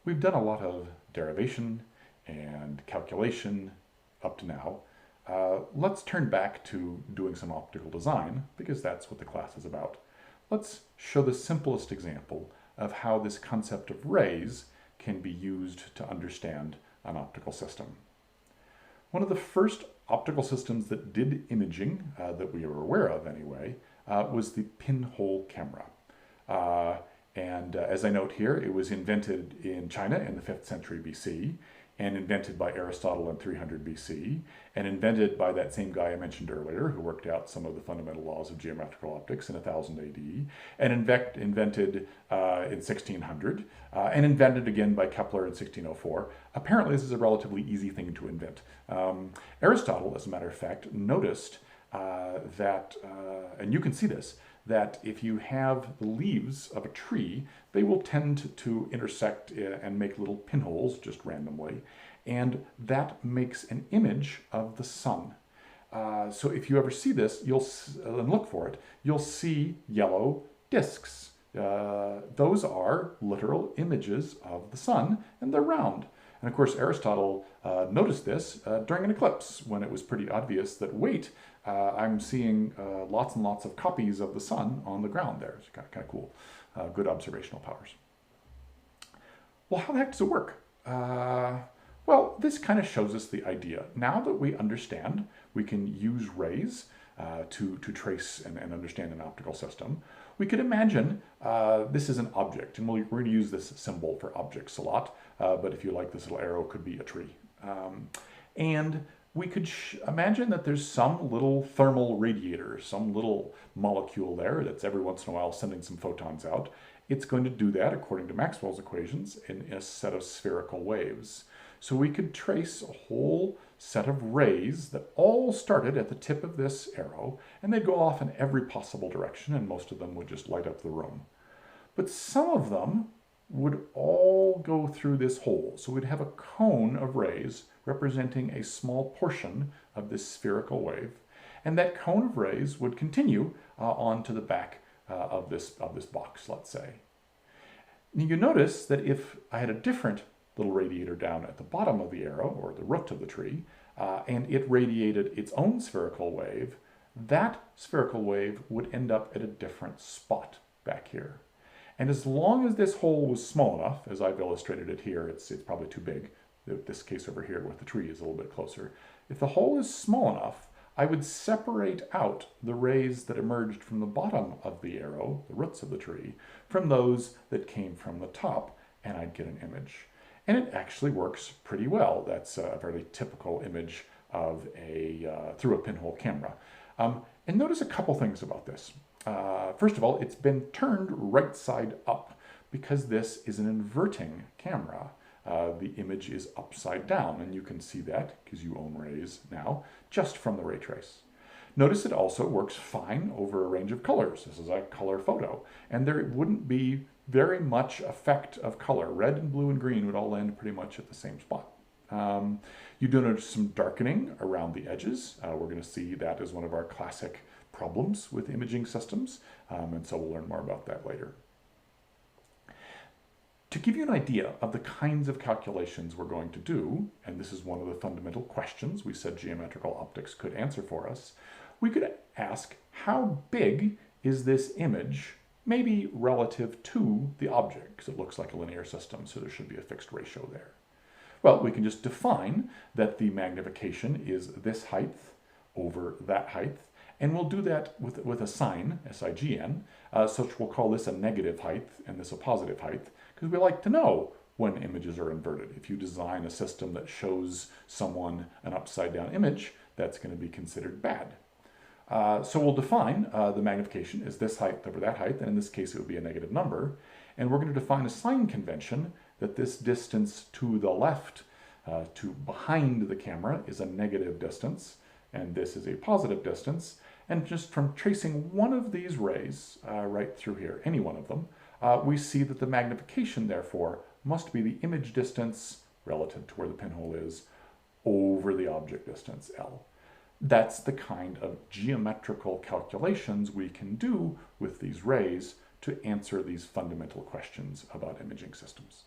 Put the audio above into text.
We've done a lot of derivation and calculation up to now. Let's turn back to doing some optical design because that's what the class is about. Let's show the simplest example of how this concept of rays can be used to understand an optical system. One of the first optical systems that did imaging, that we are aware of anyway, was the pinhole camera. As I note here, it was invented in China in the 5th century BC, and invented by Aristotle in 300 BC, and invented by that same guy I mentioned earlier, who worked out some of the fundamental laws of geometrical optics in 1000 AD, and invented in 1600, and invented again by Kepler in 1604. Apparently this is a relatively easy thing to invent. Aristotle, as a matter of fact, noticed that, and you can see this, that if you have the leaves of a tree, they will tend to intersect and make little pinholes just randomly, and that makes an image of the sun. So if you ever see this, and look for it, you'll see yellow discs. Those are literal images of the sun, and they're round. And of course, Aristotle noticed this during an eclipse, when it was pretty obvious that, wait, I'm seeing lots and lots of copies of the sun on the ground there. It's kind of cool. Good observational powers. Well, how the heck does it work? Well, this kind of shows us the idea. Now that we understand we can use rays to trace and understand an optical system, we could imagine this is an object, and we're going to use this symbol for objects a lot, but if you like, this little arrow could be a tree. And we could imagine that there's some little thermal radiator, some little molecule there that's every once in a while sending some photons out. It's going to do that, according to Maxwell's equations, in a set of spherical waves. So we could trace a whole set of rays that all started at the tip of this arrow, and they'd go off in every possible direction, and most of them would just light up the room. But some of them would all go through this hole. So we'd have a cone of rays representing a small portion of this spherical wave, and that cone of rays would continue on to the back of this box, let's say. And you notice that if I had a different little radiator down at the bottom of the arrow, or the root of the tree, and it radiated its own spherical wave, that spherical wave would end up at a different spot back here. And as long as this hole was small enough, as I've illustrated it here, it's probably too big. This case over here with the tree is a little bit closer. If the hole is small enough, I would separate out the rays that emerged from the bottom of the arrow, the roots of the tree, from those that came from the top, and I'd get an image. And it actually works pretty well. That's a fairly typical image of through a pinhole camera. And notice a couple things about this. First of all, it's been turned right side up because this is an inverting camera. The image is upside down, and you can see that, because you own rays now, just from the ray trace. Notice it also works fine over a range of colors. This is a color photo, and there wouldn't be very much effect of color. Red and blue and green would all land pretty much at the same spot. You do notice some darkening around the edges. We're going to see that as one of our classic problems with imaging systems, and so we'll learn more about that later. To give you an idea of the kinds of calculations we're going to do, and this is one of the fundamental questions we said geometrical optics could answer for us, we could ask, how big is this image, maybe relative to the object, because it looks like a linear system, so there should be a fixed ratio there. Well, we can just define that the magnification is this height over that height, and we'll do that with a sign, S-I-G-N, such we'll call this a negative height and this a positive height, because we like to know when images are inverted. If you design a system that shows someone an upside down image, that's going to be considered bad. So we'll define the magnification as this height over that height, and in this case it would be a negative number, and we're going to define a sign convention that this distance to the left, to behind the camera, is a negative distance, and this is a positive distance, and just from tracing one of these rays right through here, any one of them, we see that the magnification, therefore, must be the image distance relative to where the pinhole is over the object distance, L. That's the kind of geometrical calculations we can do with these rays to answer these fundamental questions about imaging systems.